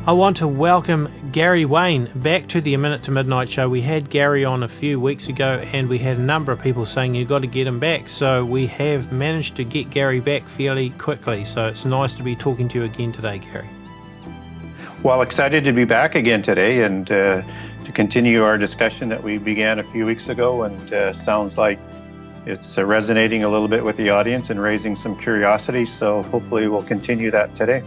I want to welcome Gary Wayne back to the A Minute to Midnight Show. We had Gary on a few weeks ago and we had a number of people saying you've got to get him back. So we have managed to get Gary back fairly quickly. So it's nice to be talking to you again today, Gary. Well, excited to be back again today and to continue our discussion that we began a few weeks ago. And sounds like it's resonating a little bit with the audience and raising some curiosity. So hopefully we'll continue that today.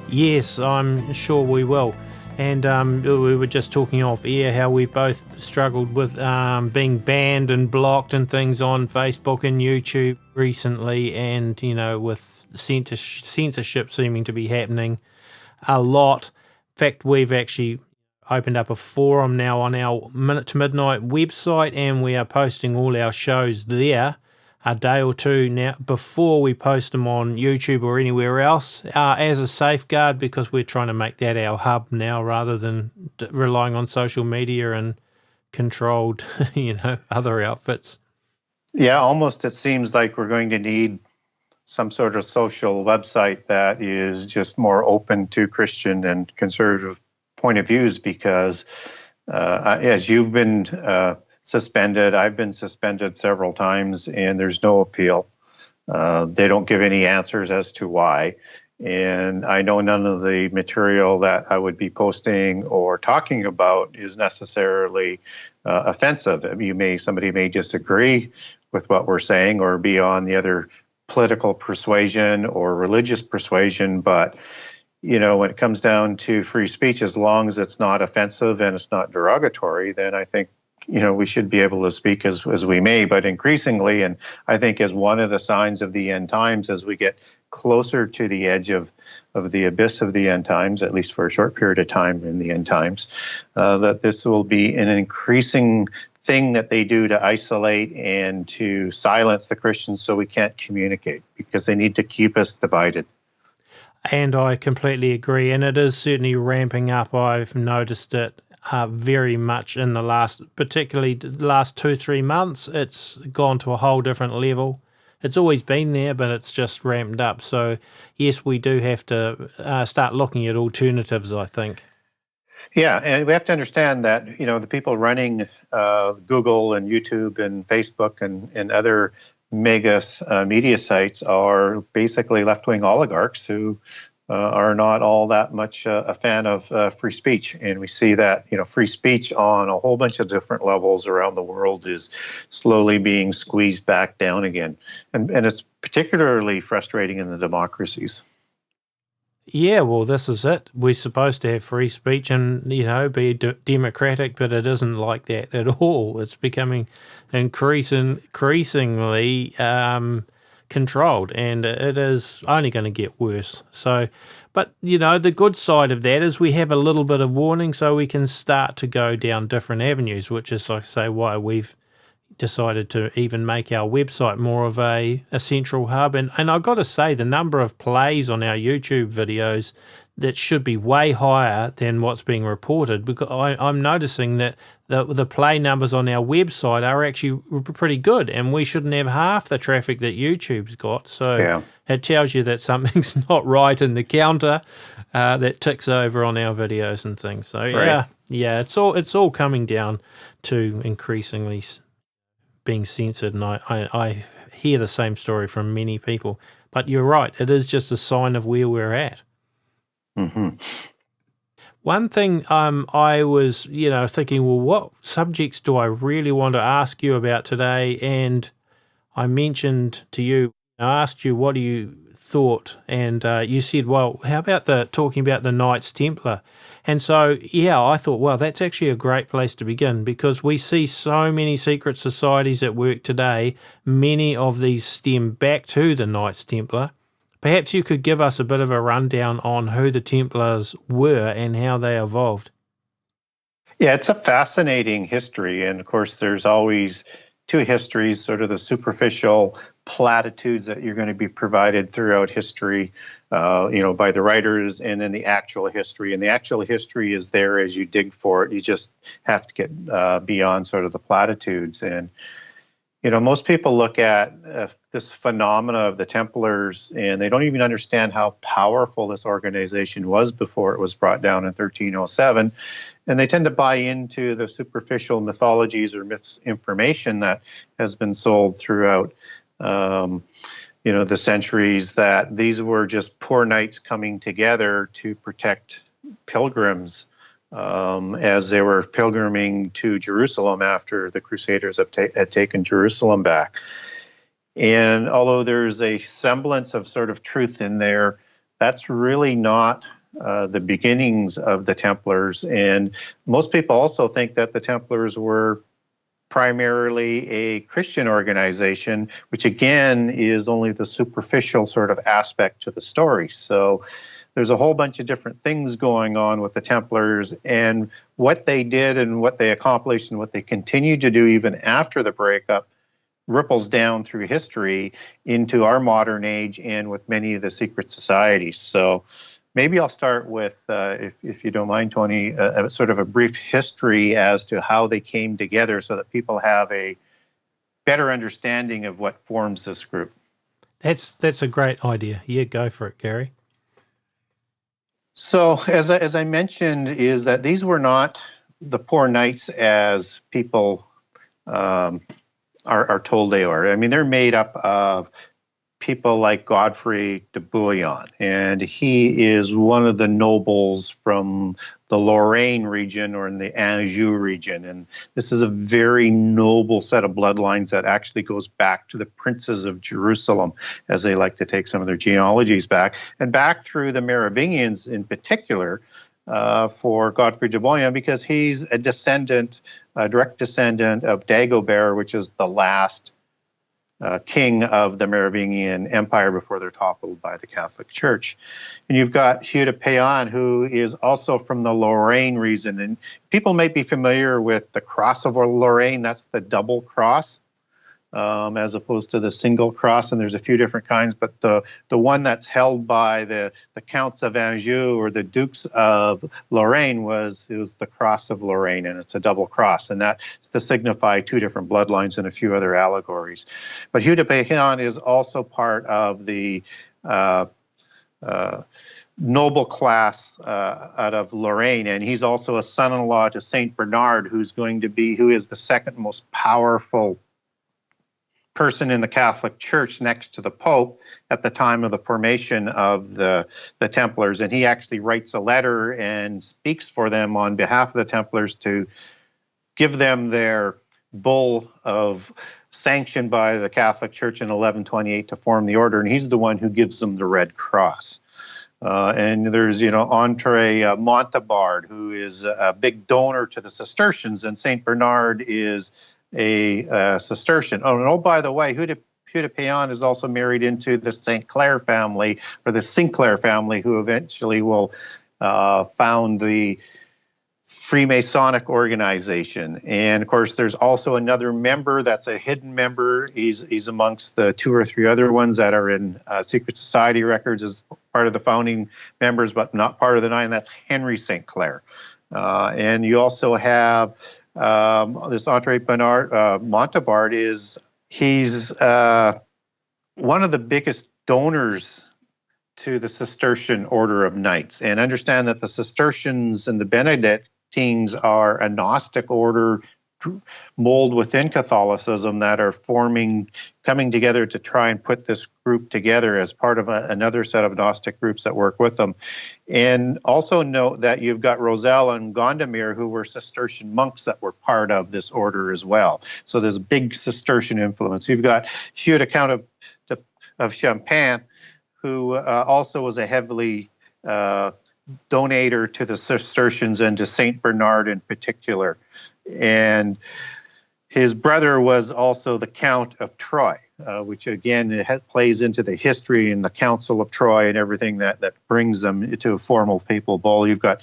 Yes, I'm sure we will. And we were just talking off air how we've both struggled with being banned and blocked and things on Facebook and YouTube recently, and, you know, with censorship seeming to be happening a lot. In fact, we've actually opened up a forum now on our Minute to Midnight website, and we are posting all our shows there a day or two now before we post them on YouTube or anywhere else as a safeguard, because we're trying to make that our hub now rather than relying on social media and controlled, other outfits. Yeah, almost it seems like we're going to need some sort of social website that is just more open to Christian and conservative point of views, because as you've been suspended, I've been suspended several times, and there's no appeal. They don't give any answers as to why. And I know none of the material that I would be posting or talking about is necessarily offensive. Somebody may disagree with what we're saying or be on the other political persuasion or religious persuasion, but when it comes down to free speech, as long as it's not offensive and it's not derogatory, then I think we should be able to speak as we may. But increasingly, and I think as one of the signs of the end times, as we get closer to the edge of the abyss of the end times, at least for a short period of time in the end times, that this will be an increasing thing that they do to isolate and to silence the Christians so we can't communicate, because they need to keep us divided. And I completely agree. And it is certainly ramping up. I've noticed it very much in particularly the last 2-3 months. It's gone to a whole different level. It's always been there, but it's just ramped up. So yes, we do have to start looking at alternatives, I think. Yeah, and we have to understand that, the people running Google and YouTube and Facebook and other mega media sites are basically left-wing oligarchs who are not all that much a fan of free speech. And we see that, free speech on a whole bunch of different levels around the world is slowly being squeezed back down again. And it's particularly frustrating in the democracies. Yeah, well, this is it. We're supposed to have free speech and, be democratic, but it isn't like that at all. It's becoming increasingly controlled, and it is only going to get worse. So, but, the good side of that is we have a little bit of warning, so we can start to go down different avenues, which is, like I say, why we've decided to even make our website more of a central hub. And I've got to say, the number of plays on our YouTube videos, that should be way higher than what's being reported, because I'm noticing that the play numbers on our website are actually pretty good, and we shouldn't have half the traffic that YouTube's got. So yeah. It tells you that something's not right in the counter that ticks over on our videos and things. So right. yeah, it's all coming down to increasingly being censored, and I hear the same story from many people. But you're right, it is just a sign of where we're at. Mm-hmm. One thing I was, thinking, well, what subjects do I really want to ask you about today? And I mentioned to you, I asked you, what do you thought? And you said, well, how about talking about the Knights Templar? And so, yeah, I thought, well, that's actually a great place to begin, because we see so many secret societies at work today. Many of these stem back to the Knights Templar. Perhaps you could give us a bit of a rundown on who the Templars were and how they evolved. Yeah, it's a fascinating history. And of course, there's always two histories, sort of the superficial platitudes that you're going to be provided throughout history, by the writers, and then the actual history. And the actual history is there as you dig for it. You just have to get beyond sort of the platitudes. And Most people look at this phenomena of the Templars, and they don't even understand how powerful this organization was before it was brought down in 1307. And they tend to buy into the superficial mythologies or misinformation that has been sold throughout, the centuries, that these were just poor knights coming together to protect pilgrims as they were pilgriming to Jerusalem after the Crusaders had taken Jerusalem back. And although there's a semblance of sort of truth in there, that's really not the beginnings of the Templars. And most people also think that the Templars were primarily a Christian organization, which again is only the superficial sort of aspect to the story. So there's a whole bunch of different things going on with the Templars, and what they did and what they accomplished and what they continue to do even after the breakup ripples down through history into our modern age and with many of the secret societies. So maybe I'll start with, if you don't mind, Tony, a sort of a brief history as to how they came together so that people have a better understanding of what forms this group. That's a great idea. Yeah, go for it, Gary. So, as I mentioned, is that these were not the poor knights as people are told they are. I mean, they're made up of people like Godfrey de Bouillon, and he is one of the nobles from the Lorraine region or in the Anjou region. And this is a very noble set of bloodlines that actually goes back to the princes of Jerusalem, as they like to take some of their genealogies back, and back through the Merovingians in particular, for Godfrey de Bouillon, because he's a direct descendant of Dagobert, which is the last king of the Merovingian Empire before they're toppled by the Catholic Church. And you've got Hugh de Payan, who is also from the Lorraine region. And people may be familiar with the Cross of Lorraine. That's the double cross, as opposed to the single cross. And there's a few different kinds, but the one that's held by the Counts of Anjou or the Dukes of Lorraine was the Cross of Lorraine, and it's a double cross. And that's to signify two different bloodlines and a few other allegories. But Hugh de Payan is also part of the noble class out of Lorraine, and he's also a son-in-law to Saint Bernard, who is the second most powerful person in the Catholic Church next to the Pope at the time of the formation of the Templars. And he actually writes a letter and speaks for them on behalf of the Templars to give them their bull of sanction by the Catholic Church in 1128 to form the order. And he's the one who gives them the Red Cross. And there's, Andre Montbard, who is a big donor to the Cistercians, and Saint Bernard is a Cistercian. Oh, by the way, Hugh de Payan is also married into the St. Clair family, or the Sinclair family, who eventually will found the Freemasonic organization. And of course, there's also another member that's a hidden member. He's amongst the two or three other ones that are in secret society records as part of the founding members, but not part of the nine. That's Henry St. Clair. And you also have this Andre Montbard he's one of the biggest donors to the Cistercian order of knights. And understand that the Cistercians and the Benedictines are a Gnostic order mold within Catholicism that are coming together to try and put this group together as part of another set of Gnostic groups that work with them. And also note that you've got Roselle and Gondomir, who were Cistercian monks that were part of this order as well. So there's big Cistercian influence. You've got Hugh de Count of Champagne, who also was a heavily donator to the Cistercians and to Saint Bernard in particular. And his brother was also the Count of Troyes. which again plays into the history and the Council of Troy and everything that brings them into a formal papal bull. You've got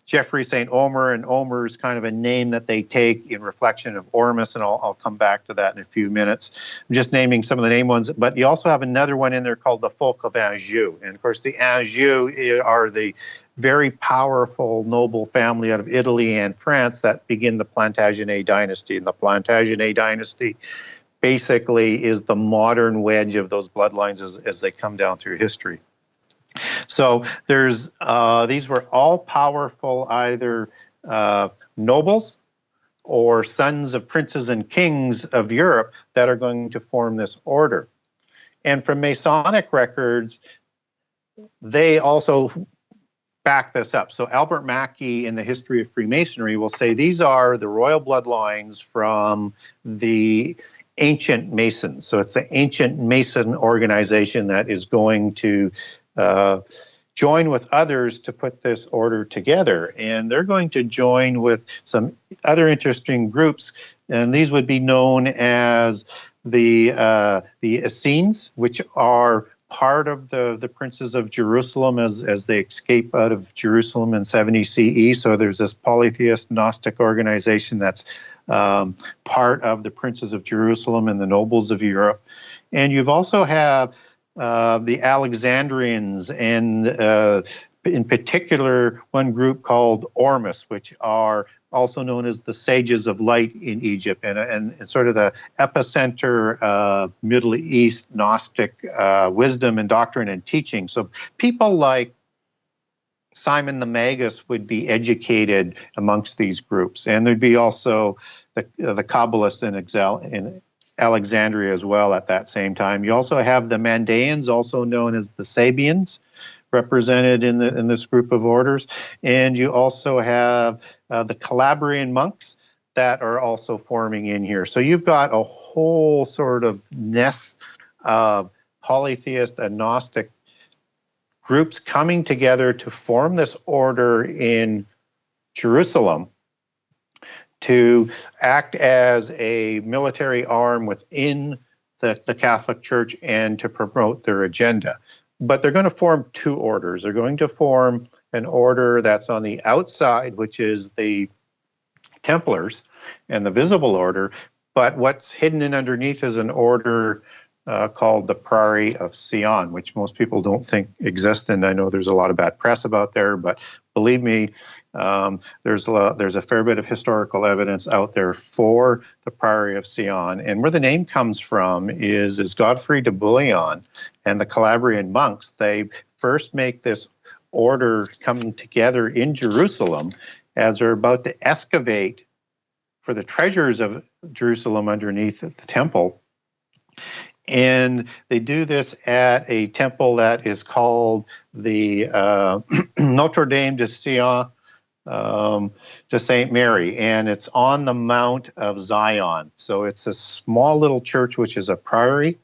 Geoffrey St. Omer, and Omer is kind of a name that they take in reflection of Ormus, and I'll come back to that in a few minutes. I'm just naming some of the name ones, but you also have another one in there called the folk of Anjou. And of course, the Anjou are the very powerful noble family out of Italy and France that begin the Plantagenet dynasty. And the Plantagenet dynasty basically is the modern wedge of those bloodlines as they come down through history. So there's these were all powerful either nobles or sons of princes and kings of Europe that are going to form this order. And from Masonic records, they also back this up. So Albert Mackey in the History of Freemasonry will say these are the royal bloodlines from the ancient Masons. So it's the ancient Mason organization that is going to join with others to put this order together. And they're going to join with some other interesting groups, and these would be known as the Essenes, which are part of the princes of Jerusalem as they escape out of Jerusalem in 70 CE. So there's this polytheist Gnostic organization that's part of the princes of Jerusalem and the nobles of Europe. And you've also have the Alexandrians, and in particular, one group called Ormus, which are also known as the Sages of Light in Egypt, and sort of the epicenter of Middle East Gnostic wisdom and doctrine and teaching. So people like Simon the Magus would be educated amongst these groups. And there'd be also the Kabbalists in Alexandria as well at that same time. You also have the Mandaeans, also known as the Sabians, represented in this group of orders. And you also have the Calabrian monks that are also forming in here. So you've got a whole sort of nest of polytheist and Gnostic groups coming together to form this order in Jerusalem to act as a military arm within the Catholic Church and to promote their agenda. But they're going to form two orders. They're going to form an order that's on the outside, which is the Templars and the visible order. But what's hidden in underneath is an order called the Priory of Sion, which most people don't think exists. And I know there's a lot of bad press about there, but believe me, there's a fair bit of historical evidence out there for the Priory of Sion. And where the name comes from is Godfrey de Bouillon and the Calabrian monks. They first make this order come together in Jerusalem as they're about to excavate for the treasures of Jerusalem underneath the temple. And they do this at a temple that is called the Notre Dame de Sion to St. Mary, and it's on the Mount of Zion. So it's a small little church, which is a priory,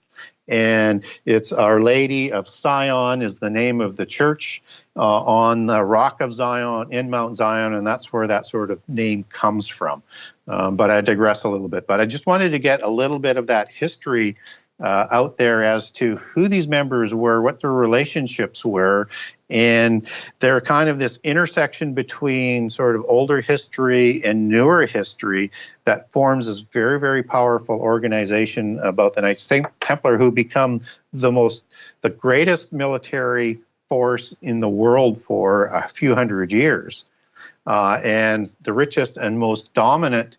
and it's Our Lady of Sion is the name of the church on the Rock of Zion in Mount Zion, and that's where that sort of name comes from. But I digress a little bit. But I just wanted to get a little bit of that history out there as to who these members were, what their relationships were, and they're kind of this intersection between sort of older history and newer history that forms this very, very powerful organization about the Knights Templar, who become the greatest military force in the world for a few hundred years, and the richest and most dominant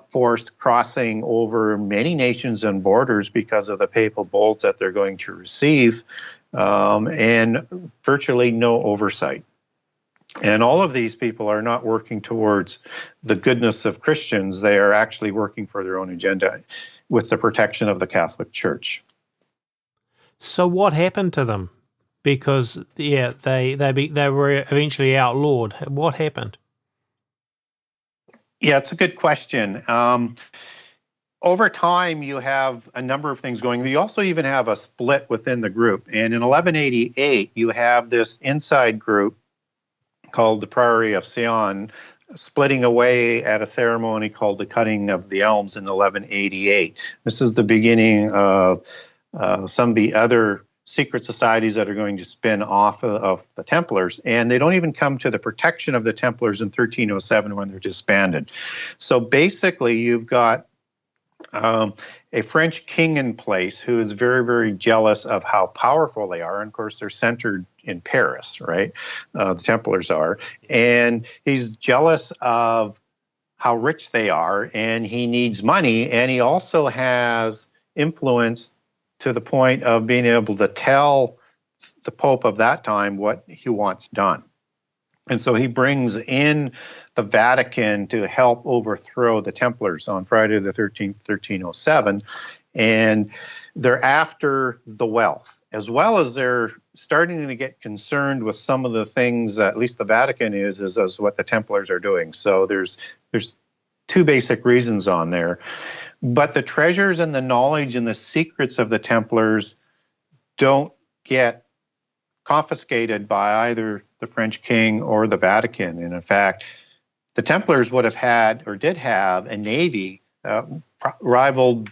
force crossing over many nations and borders because of the papal bulls that they're going to receive, and virtually no oversight. And all of these people are not working towards the goodness of Christians. They are actually working for their own agenda with the protection of the Catholic Church. So what happened to them? Because, yeah, they were eventually outlawed. What happened? Yeah, it's a good question. Over time, you have a number of things going. You also even have a split within the group. And in 1188, you have this inside group called the Priory of Sion, splitting away at a ceremony called the Cutting of the Elms in 1188. This is the beginning of some of the other secret societies that are going to spin off of the Templars, and they don't even come to the protection of the Templars in 1307 when they're disbanded. So basically, you've got a French king in place who is very, very jealous of how powerful they are. And of course, they're centered in Paris, right? The Templars are. And he's jealous of how rich they are, and he needs money. And he also has influence to the point of being able to tell the Pope of that time what he wants done. And so he brings in the Vatican to help overthrow the Templars on Friday the 13th, 1307. And they're after the wealth, as well as they're starting to get concerned with some of the things that at least the Vatican is what the Templars are doing. So there's two basic reasons on there. But the treasures and the knowledge and the secrets of the Templars don't get confiscated by either the French king or the Vatican. And in fact, the Templars would have had, or did have, a navy rivaled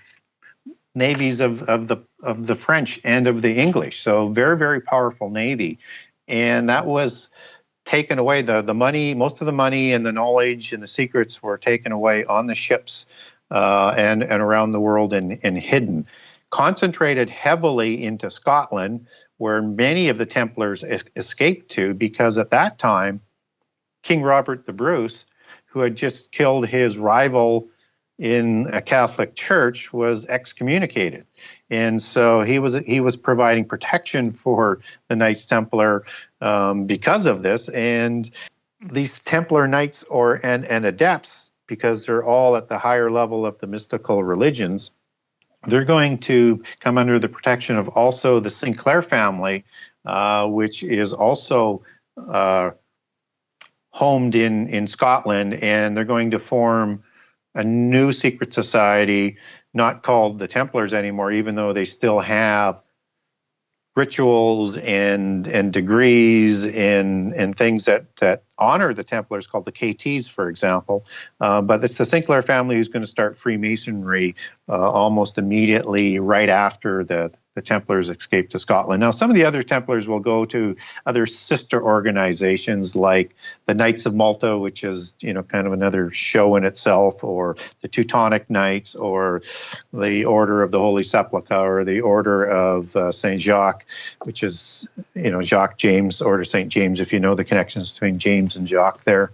navies of the French and of the English. So very, very powerful navy. And that was taken away. The money, most of the money and the knowledge and the secrets were taken away on the ships and around the world and hidden. Concentrated heavily into Scotland, where many of the Templars escaped to, because at that time, King Robert the Bruce, who had just killed his rival in a Catholic church, was excommunicated. And so he was providing protection for the Knights Templar because of this. And these Templar Knights and Adepts, because they're all at the higher level of the mystical religions, they're going to come under the protection of also the Sinclair family, which is also homed in Scotland, and they're going to form a new secret society, not called the Templars anymore, even though they still have rituals and degrees and things that honor the Templars, called the KTs, for example. But it's the Sinclair family who's going to start Freemasonry almost immediately right after the Templars escape to Scotland. Now, some of the other Templars will go to other sister organizations like the Knights of Malta, which is, kind of another show in itself, or the Teutonic Knights, or the Order of the Holy Sepulchre, or the Order of St. Jacques, which is, Jacques James, Order St. James, if you know the connections between James and Jacques there.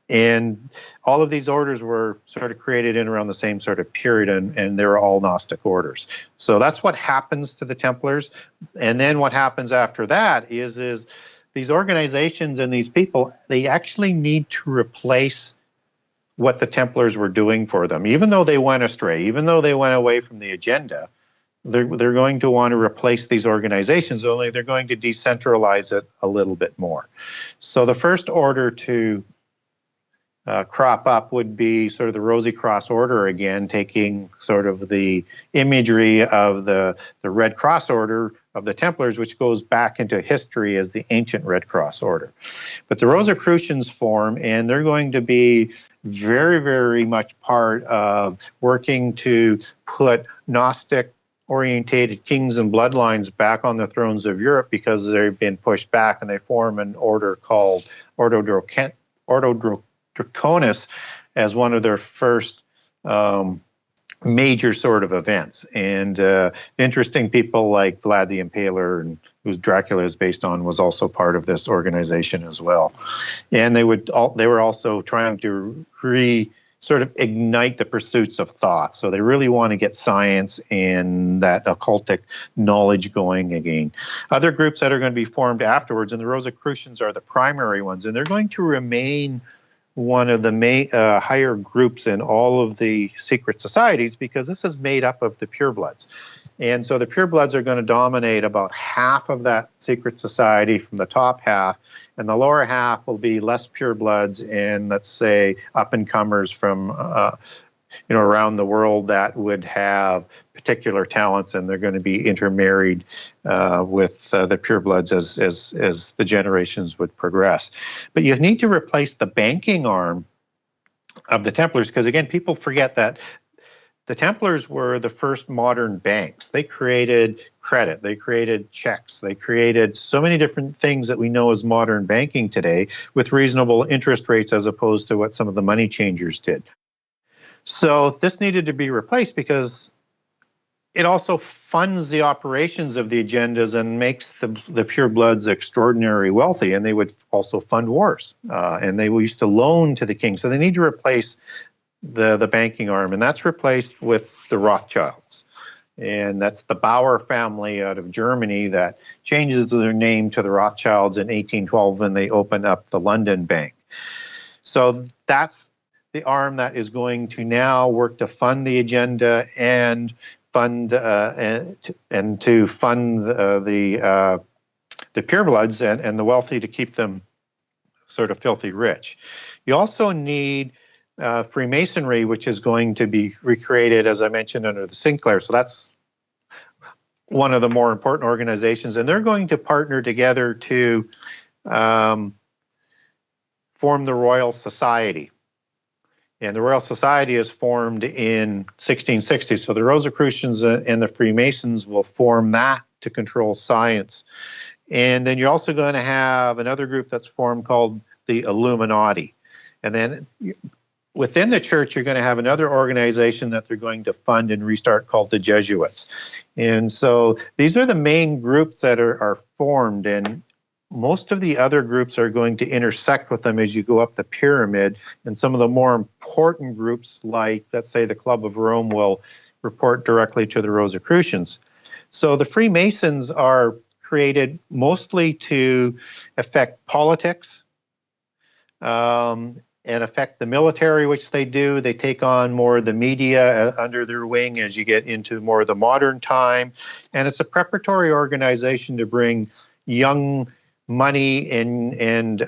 And all of these orders were sort of created in around the same sort of period, and they were all Gnostic orders. So that's what happens to the Templars. And then what happens after that is these organizations and these people, they actually need to replace what the Templars were doing for them. Even though they went astray, even though they went away from the agenda, they're going to want to replace these organizations, only they're going to decentralize it a little bit more. So the first order to crop up would be sort of the Rosicrucian order again, taking sort of the imagery of the Red Cross order of the Templars, which goes back into history as the ancient Red Cross order. But the Rosicrucians form, and they're going to be very, very much part of working to put Gnostic orientated kings and bloodlines back on the thrones of Europe, because they've been pushed back, and they form an order called Ordo Draconis as one of their first major sort of events. And interesting people like Vlad the Impaler, and who Dracula is based on, was also part of this organization as well. And they were also trying to sort of ignite the pursuits of thought. So they really want to get science and that occultic knowledge going again. Other groups that are going to be formed afterwards, and the Rosicrucians are the primary ones, and they're going to remain one of the higher groups in all of the secret societies, because this is made up of the purebloods. And so the purebloods are going to dominate about half of that secret society from the top half, and the lower half will be less purebloods and, let's say, up-and-comers from around the world that would have particular talents, and they're going to be intermarried with the purebloods as the generations would progress. But you need to replace the banking arm of the Templars, because again, people forget that the Templars were the first modern banks. They created credit, they created checks, they created so many different things that we know as modern banking today with reasonable interest rates as opposed to what some of the money changers did. So this needed to be replaced because it also funds the operations of the agendas and makes the purebloods extraordinarily wealthy, and they would also fund wars, and they used to loan to the king. So they need to replace the banking arm, and that's replaced with the Rothschilds. And that's the Bauer family out of Germany that changes their name to the Rothschilds in 1812 when they open up the London Bank. So that's the arm that is going to now work to fund the agenda and fund and to fund the purebloods and the wealthy to keep them sort of filthy rich. You also need Freemasonry, which is going to be recreated, as I mentioned, under the Sinclair. So that's one of the more important organizations, and they're going to partner together to form the Royal Society. And the Royal Society is formed in 1660. So the Rosicrucians and the Freemasons will form that to control science. And then you're also going to have another group that's formed called the Illuminati. And then within the church, you're going to have another organization that they're going to fund and restart called the Jesuits. And so these are the main groups that are formed, and most of the other groups are going to intersect with them as you go up the pyramid. And some of the more important groups, like, let's say, the Club of Rome, will report directly to the Rosicrucians. So the Freemasons are created mostly to affect politics, and affect the military, which they do. They take on more of the media under their wing as you get into more of the modern time. And it's a preparatory organization to bring young money and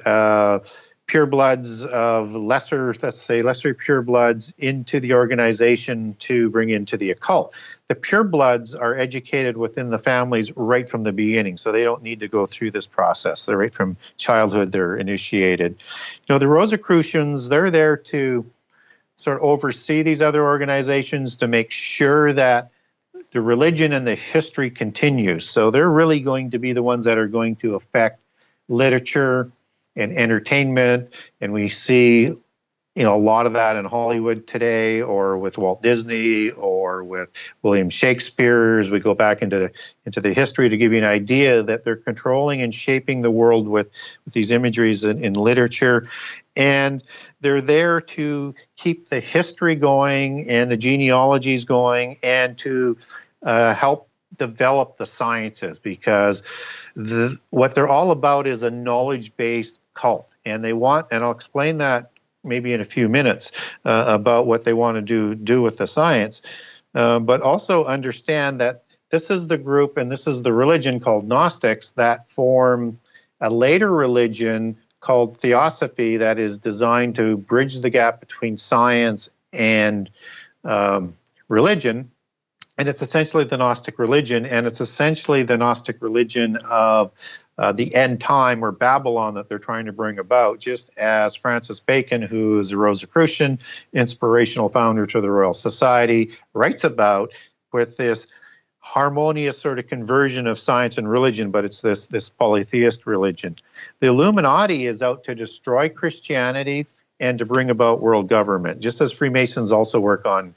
purebloods of lesser purebloods into the organization to bring into the occult. The purebloods are educated within the families right from the beginning, so they don't need to go through this process. They're right from childhood, they're initiated. You know, the Rosicrucians, they're there to sort of oversee these other organizations to make sure that the religion and the history continues. So they're really going to be the ones that are going to affect literature and entertainment, and we see, a lot of that in Hollywood today, or with Walt Disney, or with William Shakespeare. As we go back into the history to give you an idea that they're controlling and shaping the world with these imageries in literature, and they're there to keep the history going and the genealogies going, and to help develop the sciences, because what they're all about is a knowledge-based cult, and they want, and I'll explain that maybe in a few minutes about what they want to do with the science, but also understand that this is the group and this is the religion called Gnostics that form a later religion called Theosophy that is designed to bridge the gap between science and religion. And it's essentially the Gnostic religion, and it's essentially the Gnostic religion of the end time, or Babylon, that they're trying to bring about, just as Francis Bacon, who is a Rosicrucian, inspirational founder to the Royal Society, writes about, with this harmonious sort of conversion of science and religion, but it's this polytheist religion. The Illuminati is out to destroy Christianity and to bring about world government, just as Freemasons also work on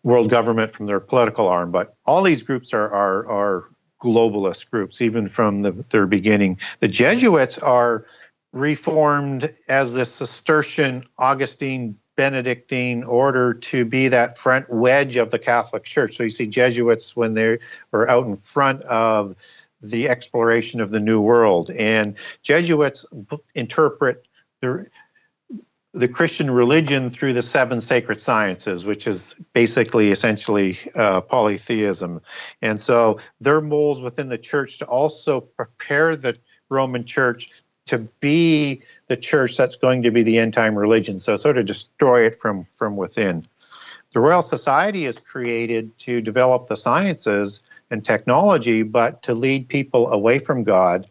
world government from their political arm. But all these groups are globalist groups, even from their beginning. The Jesuits are reformed as the Cistercian, Augustine, Benedictine order to be that front wedge of the Catholic Church. So you see Jesuits when they were out in front of the exploration of the New World. And Jesuits interpret the Christian religion through the 7 sacred sciences, which is basically essentially polytheism. And so they're molds within the church to also prepare the Roman Church to be the church that's going to be the end time religion. So sort of destroy it from within. The Royal Society is created to develop the sciences and technology, but to lead people away from God,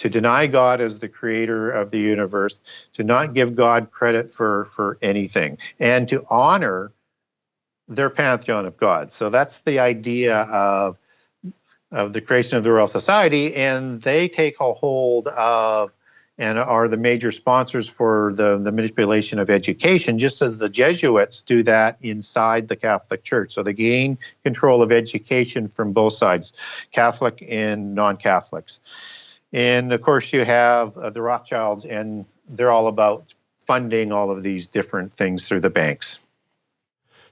to deny God as the creator of the universe, to not give God credit for anything, and to honor their pantheon of gods. So that's the idea of the creation of the Royal Society, and they take a hold of and are the major sponsors for the manipulation of education, just as the Jesuits do that inside the Catholic Church. So they gain control of education from both sides, Catholic and non-Catholics. And of course you have the Rothschilds, and they're all about funding all of these different things through the banks.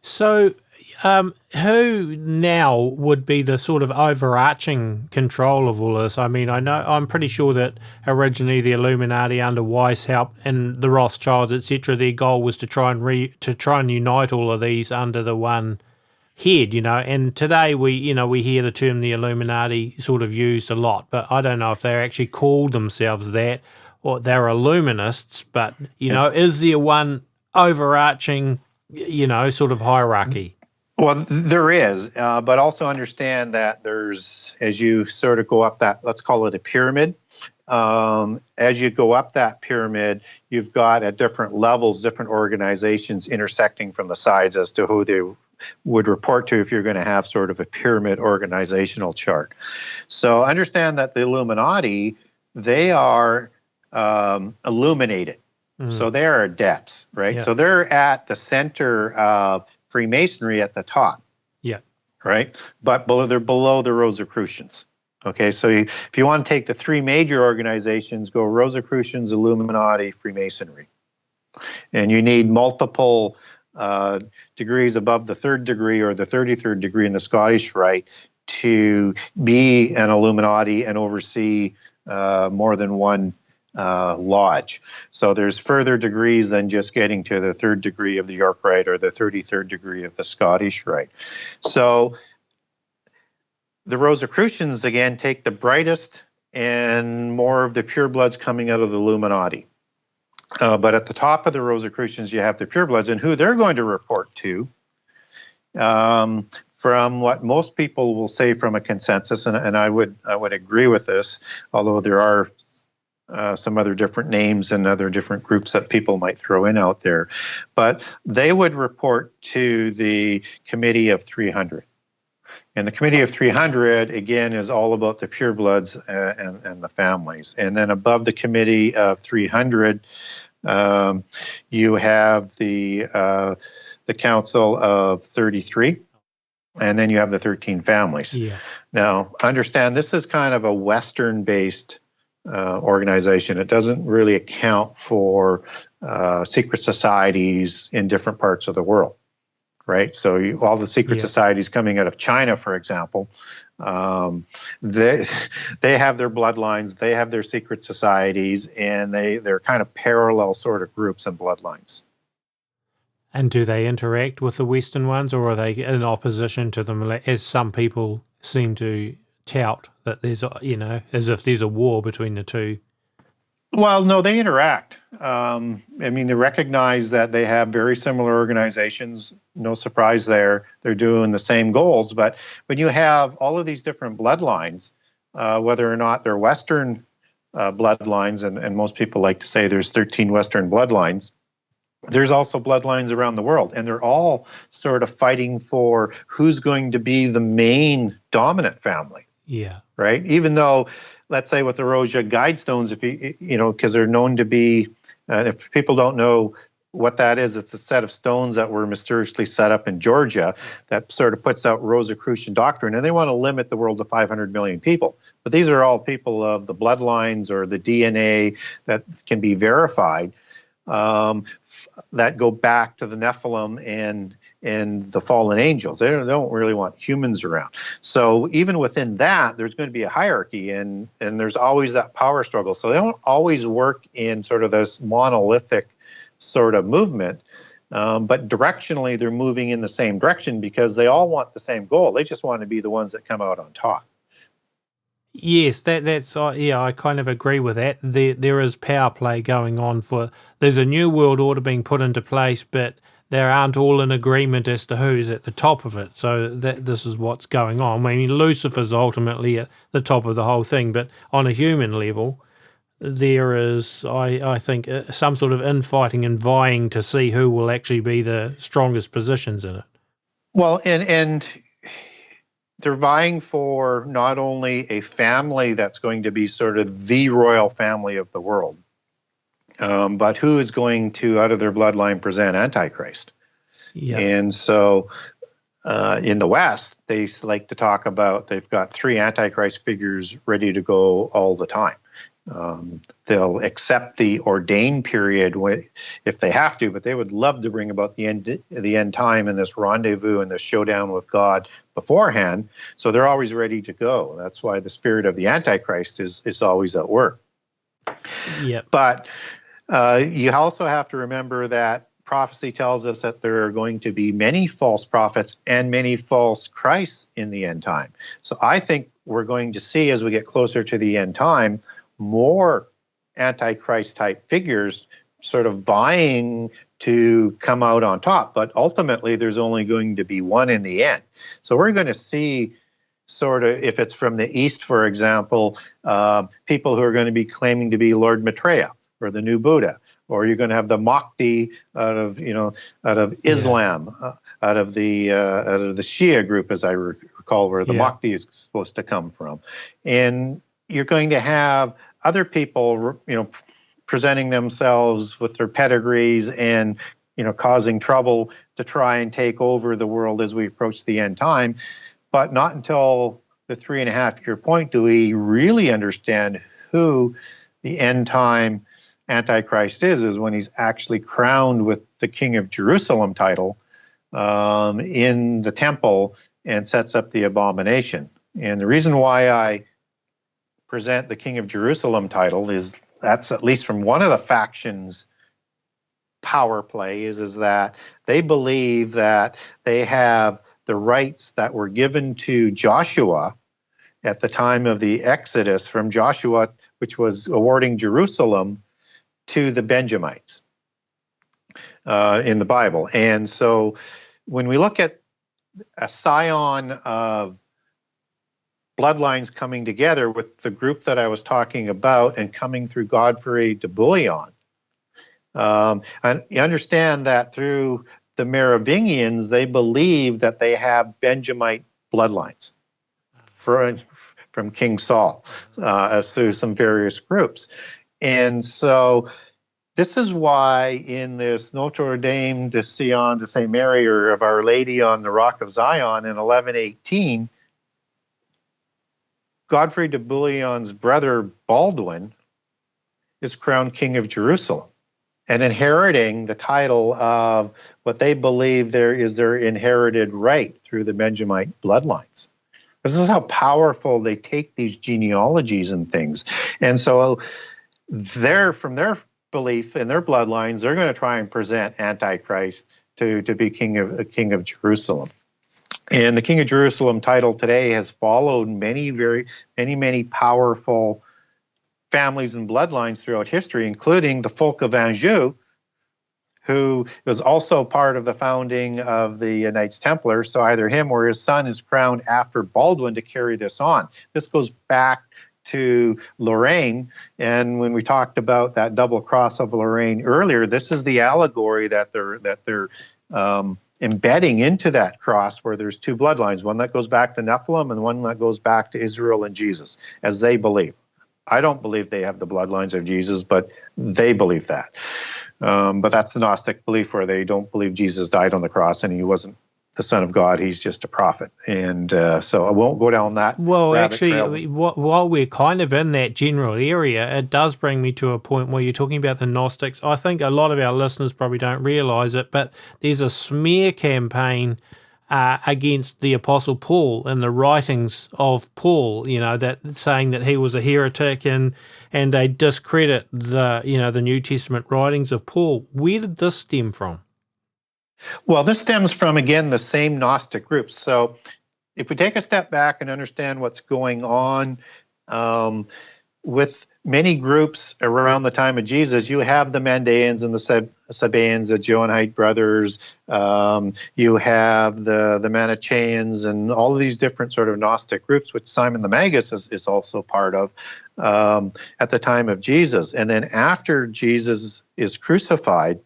So who now would be the sort of overarching control of all this? I mean, I'm pretty sure that originally the Illuminati under Weishaupt and the Rothschilds, etc., their goal was to try and unite all of these under the one head, And today we hear the term the Illuminati sort of used a lot, but I don't know if they actually called themselves that or they're Illuminists. But is there one overarching sort of hierarchy? Well, there is, but also understand that there's, as you sort of go up that, let's call it a pyramid. As you go up that pyramid, you've got at different levels, different organizations intersecting from the sides as to who they would report to if you're going to have sort of a pyramid organizational chart. So understand that the Illuminati, they are illuminated. So they are adepts, right? Yeah. So they're at the center of Freemasonry at the top. Yeah. Right? But they're below the Rosicrucians. Okay, so if you want to take the three major organizations, go Rosicrucians, Illuminati, Freemasonry. And you need multiple degrees above the third degree or the 33rd degree in the Scottish Rite to be an Illuminati and oversee more than one lodge. So there's further degrees than just getting to the third degree of the York Rite or the 33rd degree of the Scottish Rite. So the Rosicrucians, again, take the brightest and more of the purebloods coming out of the Illuminati. But at the top of the Rosicrucians, you have the purebloods, and who they're going to report to, from what most people will say from a consensus, and I would agree with this, although there are some other different names and other different groups that people might throw in out there. But they would report to the Committee of 300. And the Committee of 300, again, is all about the purebloods and the families. And then above the Committee of 300, you have the Council of 33, and then you have the 13 families. Yeah. Now, understand, this is kind of a Western-based organization. It doesn't really account for secret societies in different parts of the world, right? So all the secret societies coming out of China, for example, they have their bloodlines, they have their secret societies, and they're kind of parallel sort of groups and bloodlines. And do they interact with the Western ones, or are they in opposition to them, as some people seem to tout that there's, as if there's a war between the two? Well, no, they interact. They recognize that they have very similar organizations. No surprise there. They're doing the same goals. But when you have all of these different bloodlines, whether or not they're Western bloodlines, and most people like to say there's 13 Western bloodlines, there's also bloodlines around the world, and they're all sort of fighting for who's going to be the main dominant family. Yeah. Right. Even though, let's say with the Roja Guidestones, because they're known to be, if people don't know what that is, it's a set of stones that were mysteriously set up in Georgia that sort of puts out Rosicrucian doctrine, and they want to limit the world to 500 million people. But these are all people of the bloodlines or the DNA that can be verified, that go back to the Nephilim and the fallen angels. They don't really want humans around. So even within that, there's going to be a hierarchy, and there's always that power struggle. So they don't always work in sort of this monolithic sort of movement, but directionally they're moving in the same direction because they all want the same goal. They just want to be the ones that come out on top. Yes, that's I kind of agree with that. There is power play going on there's a new world order being put into place, but they aren't all in agreement as to who's at the top of it. So this is what's going on. I mean, Lucifer's ultimately at the top of the whole thing, but on a human level, there is, I think, some sort of infighting and vying to see who will actually be the strongest positions in it. Well, and they're vying for not only a family that's going to be sort of the royal family of the world, but who is going to, out of their bloodline, present Antichrist. Yeah. And so in the West, they like to talk about they've got 3 Antichrist figures ready to go all the time. They'll accept the ordained period if they have to, but they would love to bring about the end time and this rendezvous and this showdown with God beforehand. So they're always ready to go. That's why the spirit of the Antichrist is always at work. Yeah. But you also have to remember that prophecy tells us that there are going to be many false prophets and many false Christs in the end time. So I think we're going to see, as we get closer to the end time, more Antichrist type figures sort of vying to come out on top. But ultimately, there's only going to be one in the end. So we're going to see sort of, if it's from the East, for example, people who are going to be claiming to be Lord Maitreya or the new Buddha, or you're going to have the Mahdi out of Islam, out of the Shia group, as I recall, where the Mahdi is supposed to come from, and you're going to have other people, presenting themselves with their pedigrees and, causing trouble to try and take over the world as we approach the end time. But not until the 3.5-year point do we really understand who the end time Antichrist is when he's actually crowned with the King of Jerusalem title in the temple and sets up the abomination. And the reason why I present the King of Jerusalem title is that's, at least from one of the factions' power play, is that they believe that they have the rights that were given to Joshua at the time of the Exodus from Joshua, which was awarding Jerusalem to the Benjamites in the Bible. And so when we look at a scion of bloodlines coming together with the group that I was talking about and coming through Godfrey de Bouillon, and you understand that through the Merovingians, they believe that they have Benjamite bloodlines from King Saul as through some various groups. And so this is why in this Notre Dame de Sion de Saint Mary, or of Our Lady on the Rock of Zion in 1118, Godfrey de Bouillon's brother Baldwin is crowned King of Jerusalem and inheriting the title of what they believe there is their inherited right through the Benjamite bloodlines. This is how powerful they take these genealogies and things. And so from their belief in their bloodlines, they're going to try and present Antichrist to be king of Jerusalem. And the King of Jerusalem title today has followed many powerful families and bloodlines throughout history, including the folk of Anjou, who was also part of the founding of the Knights Templar. So either him or his son is crowned after Baldwin to carry this on. This goes back to Lorraine, and when we talked about that double cross of Lorraine earlier, this is the allegory that they're embedding into that cross, where there's 2 bloodlines, one that goes back to Nephilim and one that goes back to Israel and Jesus, as they believe. I don't believe they have the bloodlines of Jesus, but they believe that. But that's the Gnostic belief, where they don't believe Jesus died on the cross and he wasn't the Son of God, he's just a prophet. And so I won't go down that. Well, actually, while we're kind of in that general area, it does bring me to a point where you're talking about the Gnostics. I think a lot of our listeners probably don't realize it, but there's a smear campaign against the Apostle Paul in the writings of Paul, that saying that he was a heretic, and they discredit the New Testament writings of Paul. Where did this stem from? Well, this stems from, again, the same Gnostic groups. So if we take a step back and understand what's going on with many groups around the time of Jesus, you have the Mandaeans and the Sabaeans, the Johannite brothers. You have the Manichaeans and all of these different sort of Gnostic groups, which Simon the Magus is also part of at the time of Jesus. And then after Jesus is crucified,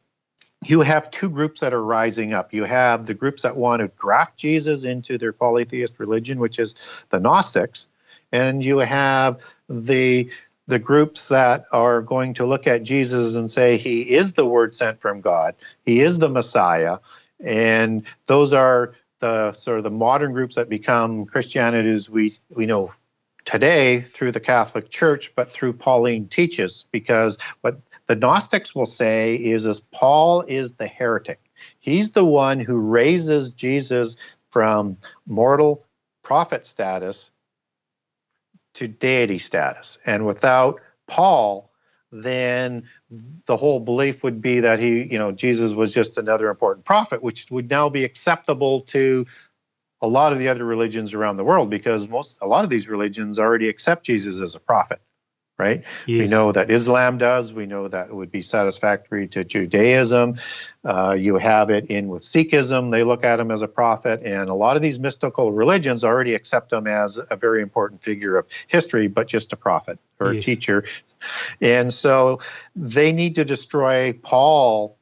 you have two groups that are rising up. You have the groups that want to graft Jesus into their polytheist religion, which is the Gnostics, and you have the groups that are going to look at Jesus and say he is the Word sent from God, he is the Messiah, and those are the sort of the modern groups that become Christianity as we know today through the Catholic Church, but through Pauline teaches, because what the Gnostics will say is Paul is the heretic. He's the one who raises Jesus from mortal prophet status to deity status. And without Paul, then the whole belief would be that Jesus was just another important prophet, which would now be acceptable to a lot of the other religions around the world, because a lot of these religions already accept Jesus as a prophet. Right? Yes. We know that Islam does. We know that it would be satisfactory to Judaism. You have it in with Sikhism. They look at him as a prophet. And a lot of these mystical religions already accept him as a very important figure of history, but just a prophet or a teacher. And so they need to destroy Paul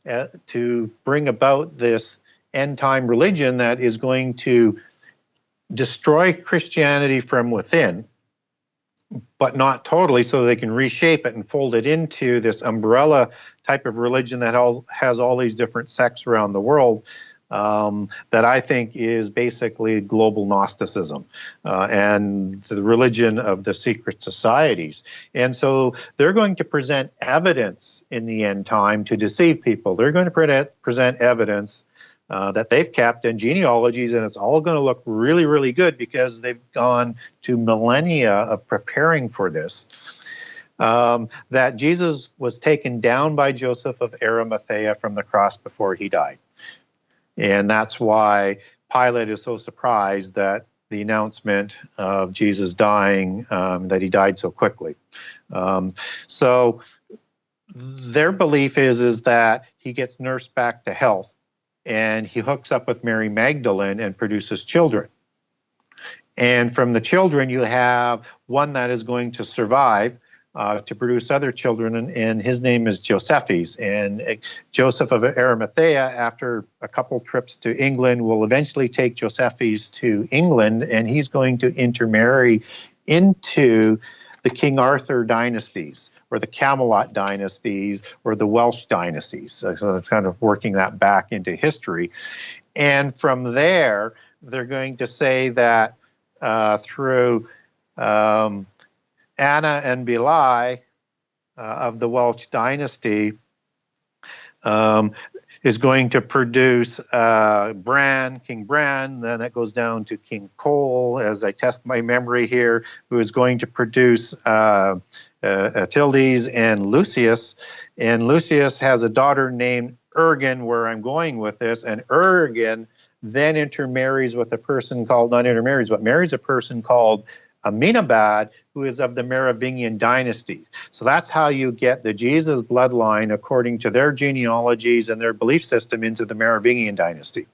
to bring about this end-time religion that is going to destroy Christianity from within, but not totally, so they can reshape it and fold it into this umbrella type of religion that has all these different sects around the world, that I think is basically global Gnosticism and the religion of the secret societies. And so they're going to present evidence in the end time to deceive people. They're going to present evidence that they've kept in genealogies, and it's all going to look really, really good because they've gone to millennia of preparing for this. That Jesus was taken down by Joseph of Arimathea from the cross before he died. And that's why Pilate is so surprised that the announcement of Jesus dying, that he died so quickly. So their belief is that he gets nursed back to health, and he hooks up with Mary Magdalene and produces children. And from the children, you have one that is going to survive to produce other children, and his name is Josephus. And Joseph of Arimathea, after a couple trips to England, will eventually take Josephus to England, and he's going to intermarry into the King Arthur dynasties, or the Camelot dynasties, or the Welsh dynasties. So it's kind of working that back into history. And from there, they're going to say that through Anna and Bilai of the Welsh dynasty is going to produce King Bran, then that goes down to King Cole, as I test my memory here, who is going to produce Atildes and Lucius. And Lucius has a daughter named Urgan, where I'm going with this, and Urgan then intermarries with a person called, not intermarries, but marries a person called Amenabad, who is of the Merovingian dynasty. So that's how you get the Jesus bloodline, according to their genealogies and their belief system, into the Merovingian dynasty.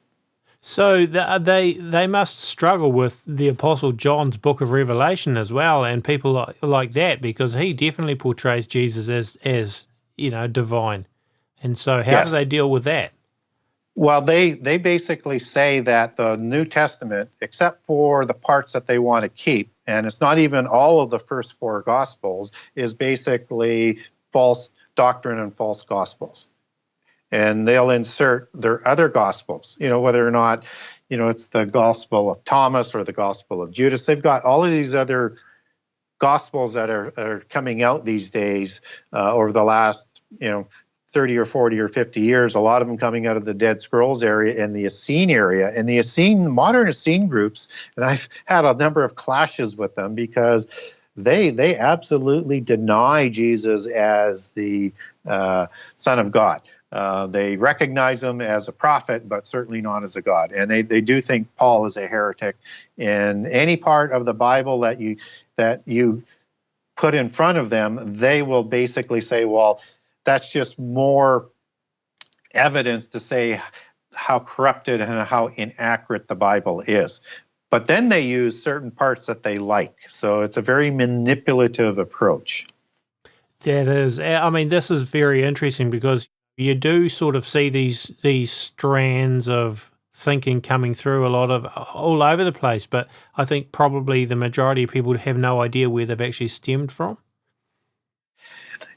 So they must struggle with the Apostle John's Book of Revelation as well, and people like that, because he definitely portrays Jesus as divine. And so how do they deal with that? Well, they basically say that the New Testament, except for the parts that they want to keep, and it's not even all of the first four Gospels, is basically false doctrine and false Gospels. And they'll insert their other Gospels, whether or not, it's the Gospel of Thomas or the Gospel of Judas. They've got all of these other Gospels that are coming out these days over the last, 30 or 40 or 50 years, a lot of them coming out of the Dead Scrolls area and the Essene area. And the modern Essene groups, and I've had a number of clashes with them, because they absolutely deny Jesus as the Son of God. They recognize him as a prophet, but certainly not as a god. And they do think Paul is a heretic. And any part of the Bible that you put in front of them, they will basically say, well, that's just more evidence to say how corrupted and how inaccurate the Bible is. But then they use certain parts that they like. So it's a very manipulative approach. That is, I mean, this is very interesting because you do sort of see these strands of thinking coming through a lot of all over the place, but I think probably the majority of people have no idea where they've actually stemmed from.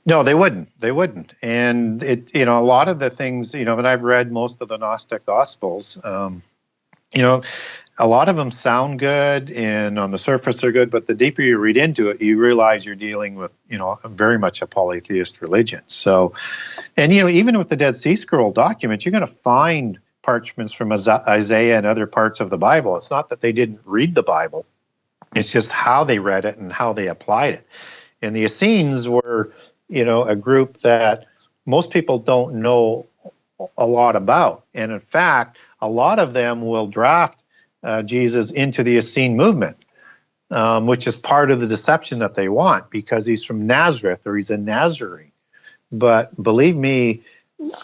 No, they wouldn't. They wouldn't. And a lot of the things, and I've read most of the Gnostic Gospels, a lot of them sound good and on the surface they're good, but the deeper you read into it, you realize you're dealing with, very much a polytheist religion. So, and, even with the Dead Sea Scroll documents, you're going to find parchments from Isaiah and other parts of the Bible. It's not that they didn't read the Bible. It's just how they read it and how they applied it. And the Essenes were, a group that most people don't know a lot about. And in fact, a lot of them will draft Jesus into the Essene movement, which is part of the deception that they want, because he's from Nazareth or he's a Nazarene. But believe me,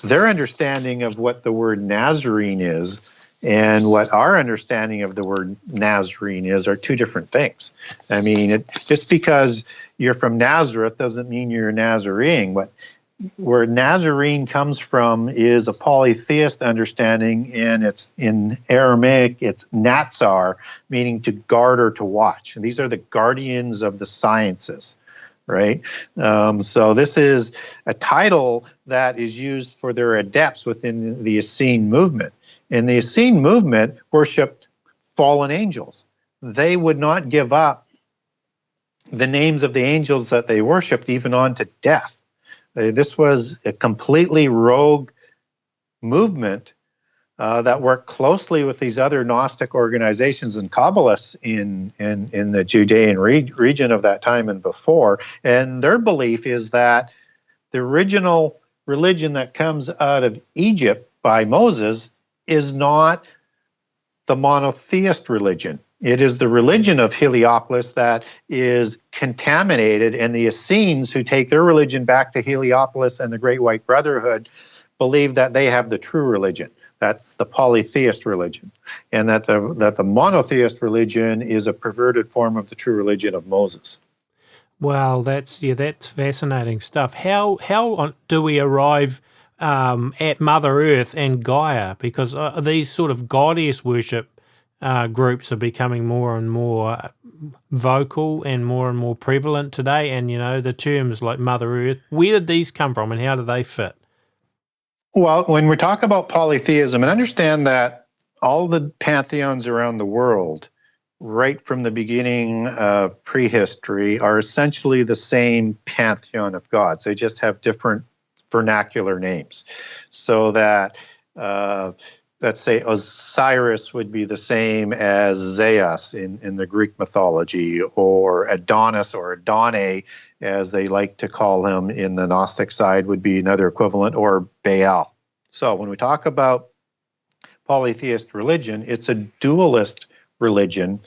their understanding of what the word Nazarene is and what our understanding of the word Nazarene is are two different things. I mean, just because you're from Nazareth doesn't mean you're a Nazarene. But where Nazarene comes from is a polytheist understanding, and it's in Aramaic, it's Natsar, meaning to guard or to watch. And these are the guardians of the sciences, right? So this is a title that is used for their adepts within the Essene movement. And the Essene movement worshipped fallen angels. They would not give up the names of the angels that they worshipped, even on to death. This was a completely rogue movement that worked closely with these other Gnostic organizations and Kabbalists in the Judean region of that time and before. And their belief is that the original religion that comes out of Egypt by Moses is not the monotheist religion. It is the religion of Heliopolis that is contaminated, and the Essenes, who take their religion back to Heliopolis and the Great White Brotherhood, believe that they have the true religion. That's the polytheist religion, and that the monotheist religion is a perverted form of the true religion of Moses. Well, that's fascinating stuff. How do we arrive at Mother Earth and Gaia? Because these sort of goddess worship groups are becoming more and more vocal and more prevalent today. And, the terms like Mother Earth, where did these come from and how do they fit? Well, when we talk about polytheism, and understand that all the pantheons around the world, right from the beginning of prehistory, are essentially the same pantheon of gods. They just have different vernacular names. So that let's say Osiris would be the same as Zeus in the Greek mythology, or Adonis or Adone, as they like to call him in the Gnostic side, would be another equivalent, or Baal. So when we talk about polytheist religion, it's a dualist religion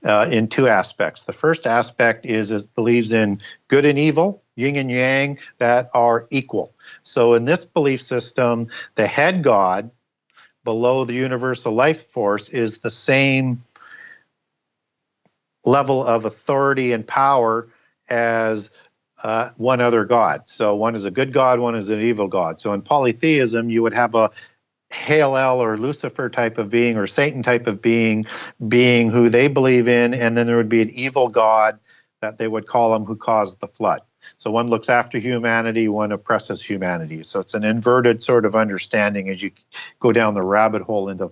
in two aspects. The first aspect is it believes in good and evil, yin and yang, that are equal. So in this belief system, the head god below the universal life force is the same level of authority and power as one other god. So one is a good god, one is an evil god. So in polytheism, you would have a Halel or Lucifer type of being, or Satan type of being who they believe in, and then there would be an evil god that they would call him, who caused the flood. So one looks after humanity, one oppresses humanity. So it's an inverted sort of understanding as you go down the rabbit hole into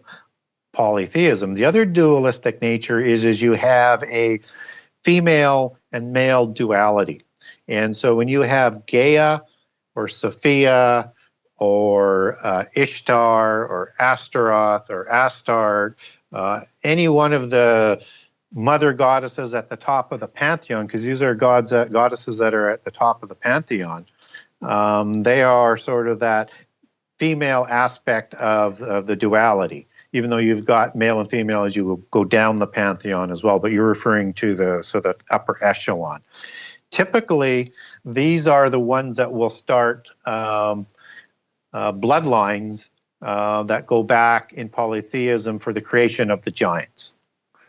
polytheism. The other dualistic nature is you have a female and male duality. And so when you have Gaia or Sophia or Ishtar or Astaroth or Astarte, any one of the mother goddesses at the top of the pantheon, because these are goddesses that are at the top of the pantheon, they are sort of that female aspect of the duality, even though you've got male and female as you go down the pantheon as well, but you're referring to the upper echelon. typically, these are the ones that will start bloodlines that go back in polytheism for the creation of the giants.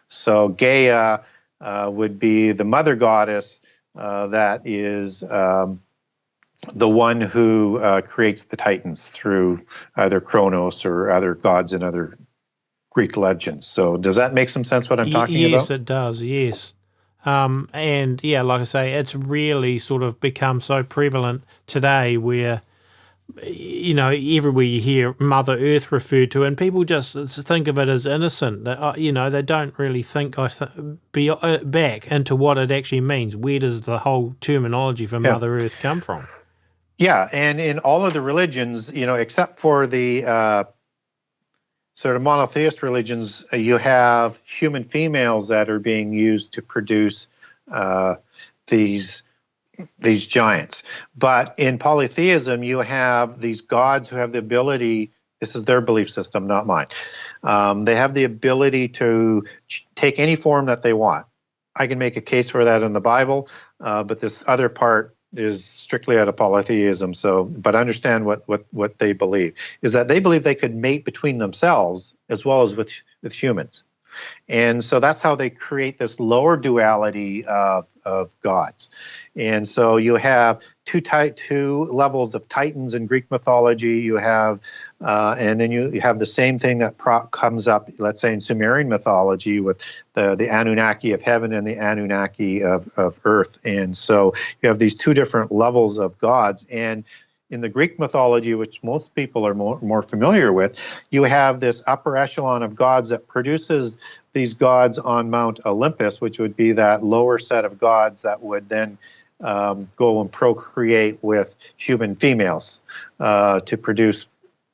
So Gaia would be the mother goddess that is the one who creates the Titans through either Kronos or other gods in other Greek legends. So does that make some sense what I'm talking about? Yes, it does, yes. And yeah, like I say, it's really sort of become so prevalent today where, you know, everywhere you hear Mother Earth referred to, and people just think of it as innocent. You know, they don't really think back into what it actually means. Where does the whole terminology for Mother Earth come from? Yeah, and in all of the religions, you know, except for the sort of monotheist religions, you have human females that are being used to produce these giants. But in polytheism, you have these gods who have the ability, this is their belief system, not mine. They have the ability to take any form that they want. I can make a case for that in the Bible, but this other part is strictly out of polytheism. So, but understand what they believe is that they believe they could mate between themselves as well as with humans. And so that's how they create this lower duality of gods. And so you have two levels of titans in Greek mythology. You have, and then you have the same thing that comes up, let's say, in Sumerian mythology with the Anunnaki of heaven and the Anunnaki of earth. And so you have these two different levels of gods. And in the Greek mythology, which most people are more familiar with, you have this upper echelon of gods that produces these gods on Mount Olympus, which would be that lower set of gods that would then go and procreate with human females to produce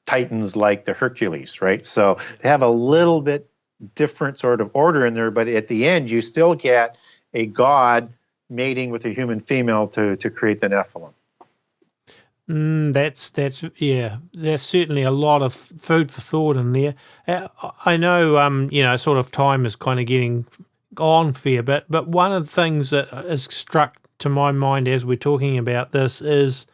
titans like the Hercules, right? So they have a little bit different sort of order in there, but at the end, you still get a god mating with a human female to create the Nephilim. That's there's certainly a lot of food for thought in there. I know, you know, sort of time is kind of getting on fair bit, but one of the things that has struck to my mind as we're talking about this is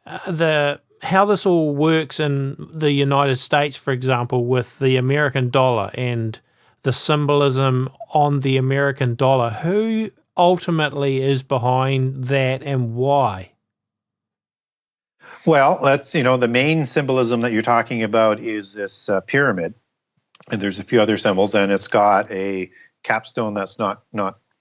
how this all works in the United States, for example, with the American dollar and the symbolism on the American dollar. Who ultimately is behind that and why? Well, that's, you know, the main symbolism that you're talking about is this pyramid, and there's a few other symbols, and it's got a capstone that's not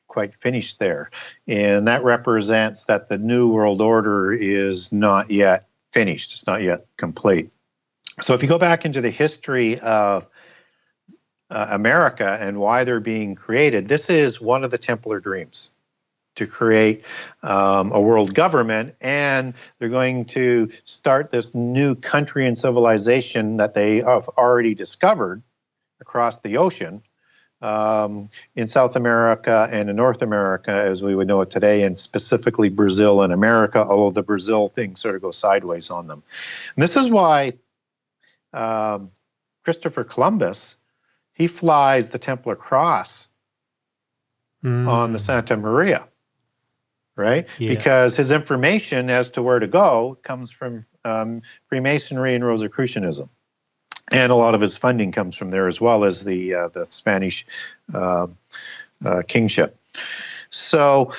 quite finished there, and that represents that the New World Order is not yet finished. It's not yet complete. So if you go back into the history of America and why they're being created, this is one of the Templar dreams, to create a world government, and they're going to start this new country and civilization that they have already discovered across the ocean in South America and in North America, as we would know it today, and specifically Brazil and America, although the Brazil thing sort of goes sideways on them. And this is why Christopher Columbus, he flies the Templar cross on the Santa Maria. Right? Yeah. Because his information as to where to go comes from Freemasonry and Rosicrucianism. And a lot of his funding comes from there, as well as the Spanish kingship. So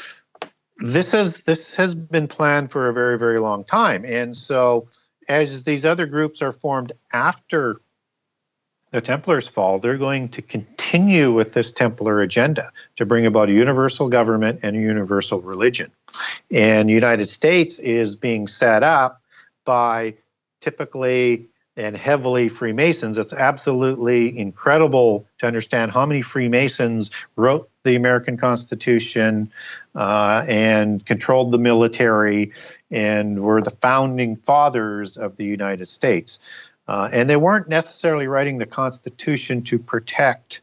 this has been planned for a very, very long time. And so as these other groups are formed after the Templars fall, they're going to continue with this Templar agenda to bring about a universal government and a universal religion. And the United States is being set up by typically and heavily Freemasons. It's absolutely incredible to understand how many Freemasons wrote the American Constitution and controlled the military and were the founding fathers of the United States. And they weren't necessarily writing the Constitution to protect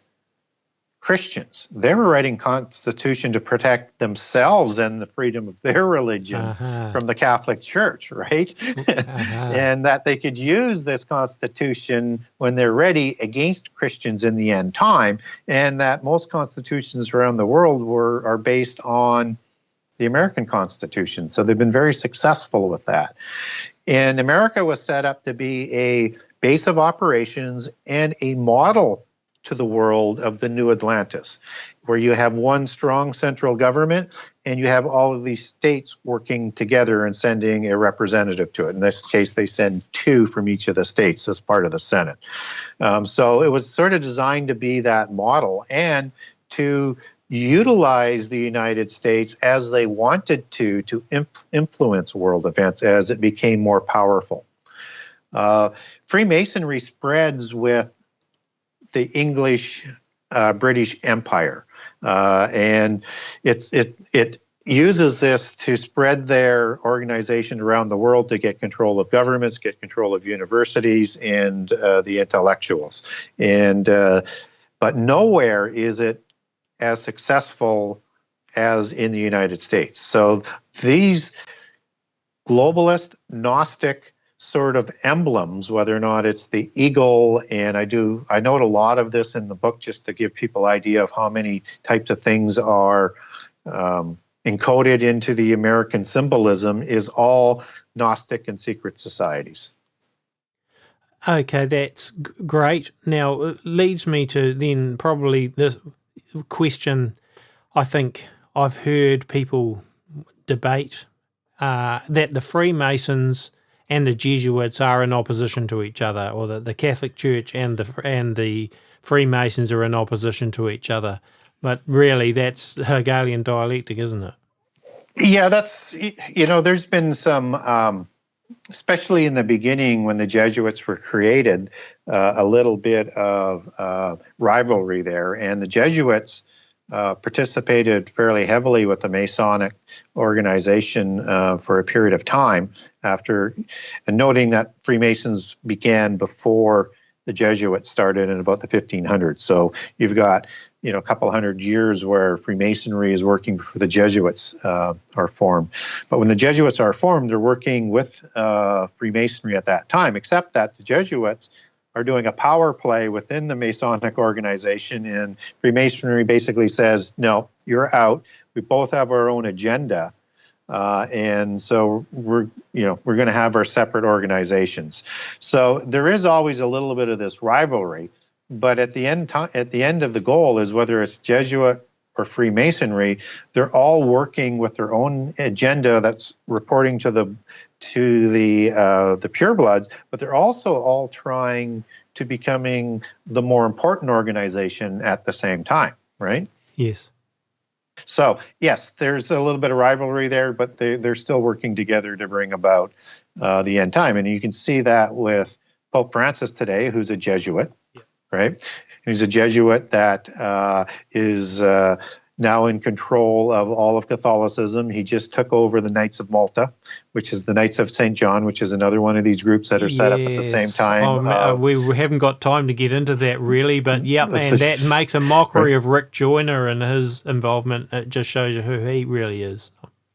Christians. They were writing Constitution to protect themselves and the freedom of their religion from the Catholic Church, right? And that they could use this Constitution when they're ready against Christians in the end time, and that most constitutions around the world are based on the American Constitution. So they've been very successful with that. And America was set up to be a base of operations and a model to the world of the new Atlantis, where you have one strong central government and you have all of these states working together and sending a representative to it. In this case, they send 2 from each of the states as part of the Senate. So it was sort of designed to be that model and to utilize the United States as they wanted to influence world events as it became more powerful. Freemasonry spreads with the English British Empire, and it uses this to spread their organization around the world to get control of governments, get control of universities, and the intellectuals. And but nowhere is it as successful as in the United States. So these globalist, Gnostic sort of emblems, whether or not it's the eagle, and I note a lot of this in the book just to give people idea of how many types of things are encoded into the American symbolism, is all Gnostic and secret societies. Okay, that's great. Now, it leads me to then probably this question. I think I've heard people debate that the Freemasons and the Jesuits are in opposition to each other, or that the Catholic Church and the Freemasons are in opposition to each other. But really, that's Hegelian dialectic, isn't it? Yeah, that's, there's been some, especially in the beginning when the Jesuits were created, a little bit of rivalry there. And the Jesuits participated fairly heavily with the Masonic organization for a period of time after, and noting that Freemasons began before the Jesuits started in about the 1500s. So you've got, a couple hundred years where Freemasonry is working before the Jesuits are formed. But when the Jesuits are formed, they're working with Freemasonry at that time, except that the Jesuits are doing a power play within the Masonic organization, and Freemasonry basically says, no, you're out. We both have our own agenda, and so we're going to have our separate organizations. So there is always a little bit of this rivalry, but at the end of the goal is whether it's Jesuit or Freemasonry, they're all working with their own agenda that's reporting to the purebloods, but they're also all trying to becoming the more important organization at the same time, right? Yes. So, yes, there's a little bit of rivalry there, but they're still working together to bring about the end time. And you can see that with Pope Francis today, who's a Jesuit, right? He's a Jesuit that is now in control of all of Catholicism. He just took over the Knights of Malta, which is the Knights of St. John, which is another one of these groups that are set up at the same time. We haven't got time to get into that really, but and that makes a mockery of Rick Joyner and his involvement. It just shows you who he really is.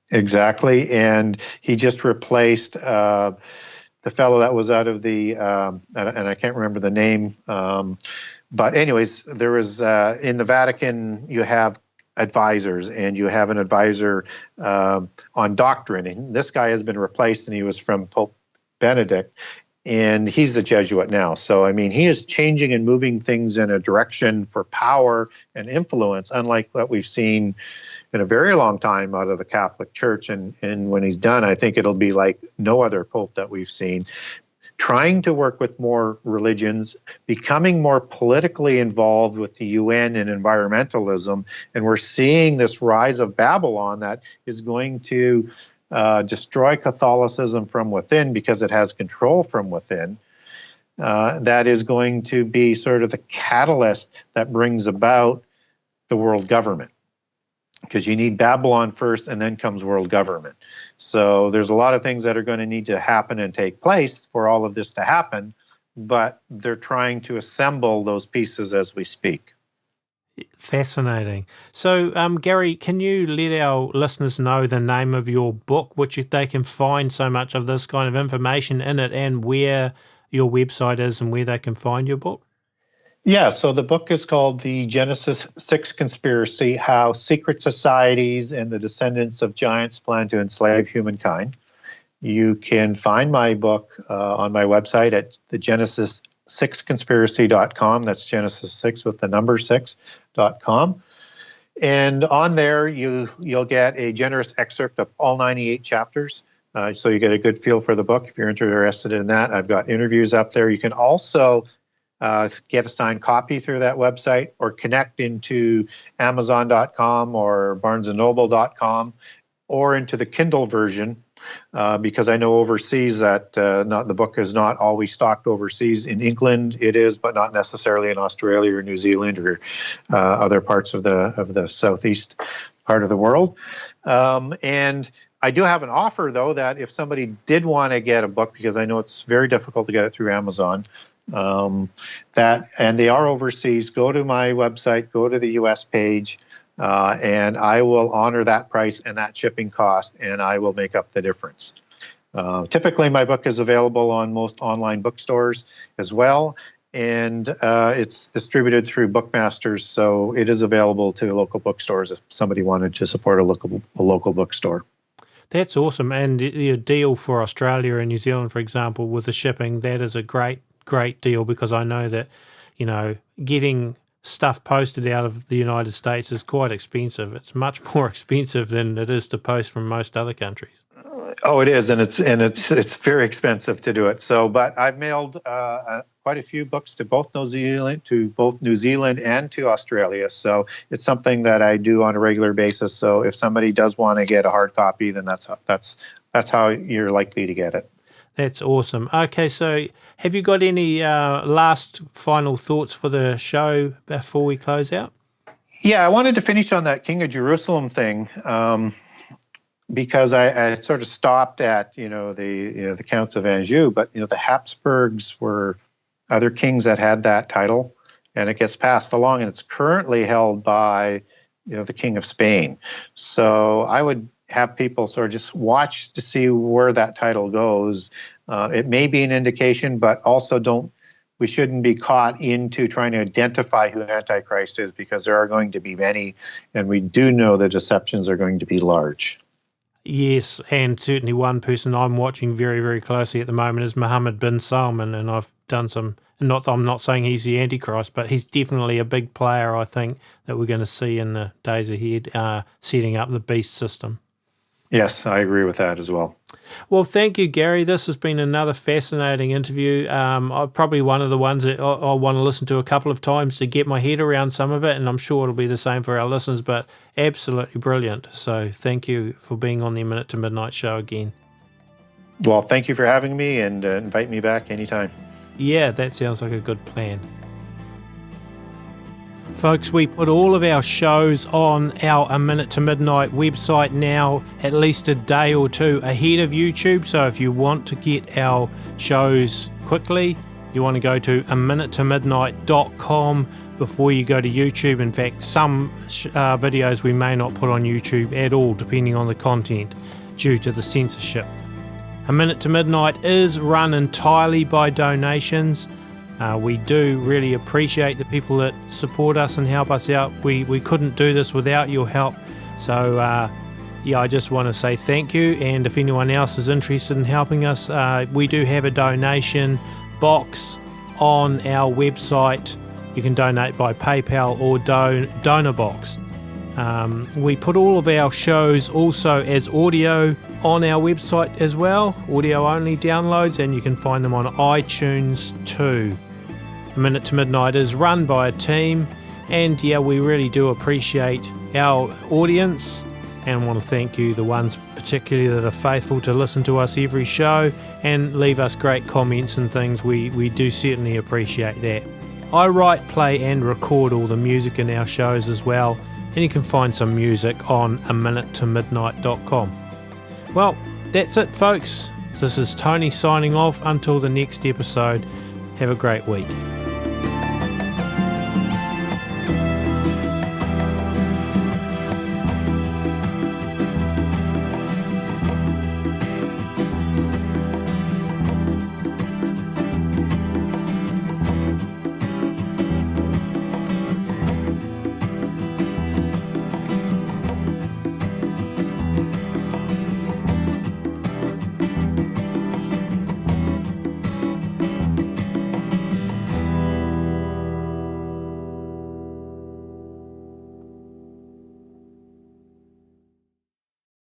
Exactly, and he just replaced the fellow that was out of the, and I can't remember the name, but anyways, there was, in the Vatican, you have advisors, and you have an advisor on doctrine, and this guy has been replaced, and he was from Pope Benedict, and he's a Jesuit now. So, I mean, he is changing and moving things in a direction for power and influence, unlike what we've seen in a very long time out of the Catholic Church. And when he's done, I think it'll be like no other pope that we've seen, trying to work with more religions, becoming more politically involved with the UN and environmentalism. And we're seeing this rise of Babylon that is going to destroy Catholicism from within because it has control from within. That is going to be sort of the catalyst that brings about the world government, because you need Babylon first and then comes world government. So there's a lot of things that are going to need to happen and take place for all of this to happen, but they're trying to assemble those pieces as we speak. Fascinating. So, Gary, can you let our listeners know the name of your book, which they can find so much of this kind of information in it, and where your website is and where they can find your book? Yeah, so the book is called The Genesis 6 Conspiracy: How Secret Societies and the Descendants of Giants Plan to Enslave Humankind. You can find my book on my website at thegenesis6conspiracy.com. That's Genesis 6 with the number 6.com. And on there, you'll get a generous excerpt of all 98 chapters. So you get a good feel for the book if you're interested in that. I've got interviews up there. You can also get a signed copy through that website or connect into Amazon.com or BarnesandNoble.com or into the Kindle version. Because I know overseas that the book is not always stocked overseas. In England, it is, but not necessarily in Australia or New Zealand or other parts of the southeast part of the world. And I do have an offer, though, that if somebody did want to get a book, because I know it's very difficult to get it through Amazon, and they are overseas, go to my website, go to the U.S. page. And I will honor that price and that shipping cost, and I will make up the difference. Typically, my book is available on most online bookstores as well, and it's distributed through Bookmasters, so it is available to local bookstores if somebody wanted to support a local bookstore. That's awesome, and the deal for Australia and New Zealand, for example, with the shipping, that is a great deal, because I know that, getting stuff posted out of the United States is quite expensive. It's much more expensive than it is to post from most other countries. Oh, it is, and it's very expensive to do it. So, but I've mailed quite a few books to both New Zealand and to Australia. So it's something that I do on a regular basis. So if somebody does want to get a hard copy, then that's how you're likely to get it. That's awesome. Okay, so have you got any last final thoughts for the show before we close out? Yeah, I wanted to finish on that King of Jerusalem thing because I sort of stopped at the Counts of Anjou, but the Habsburgs were other kings that had that title, and it gets passed along, and it's currently held by the King of Spain. So I would have people sort of just watch to see where that title goes. It may be an indication, but also we shouldn't be caught into trying to identify who Antichrist is, because there are going to be many, and we do know the deceptions are going to be large. Yes, and certainly one person I'm watching very, very closely at the moment is Mohammed bin Salman, and I've done some, I'm not saying he's the Antichrist, but he's definitely a big player, I think, that we're going to see in the days ahead, setting up the beast system. Yes, I agree with that as well. Well, thank you, Gary. This has been another fascinating interview. Probably one of the ones that I want to listen to a couple of times to get my head around some of it, and I'm sure it'll be the same for our listeners, but absolutely brilliant. So thank you for being on the Minute to Midnight show again. Well, thank you for having me, and invite me back anytime. Yeah, that sounds like a good plan. Folks, we put all of our shows on our A Minute to Midnight website now at least a day or two ahead of YouTube. So if you want to get our shows quickly, you want to go to aminutemidnight.com before you go to YouTube. In fact, some videos we may not put on YouTube at all, depending on the content, due to the censorship. A Minute to Midnight is run entirely by donations. We do really appreciate the people that support us and help us out. We couldn't do this without your help. So, I just want to say thank you. And if anyone else is interested in helping us, we do have a donation box on our website. You can donate by PayPal or donor box. We put all of our shows also as audio on our website as well, audio only downloads, and you can find them on iTunes too. A Minute to Midnight is run by a team, and we really do appreciate our audience, and want to thank you, the ones particularly that are faithful to listen to us every show and leave us great comments and things. We do certainly appreciate that. I write, play and record all the music in our shows as well, and you can find some music on aminutemidnight.com. Well, that's it, folks. This is Tony signing off until the next episode. Have a great week.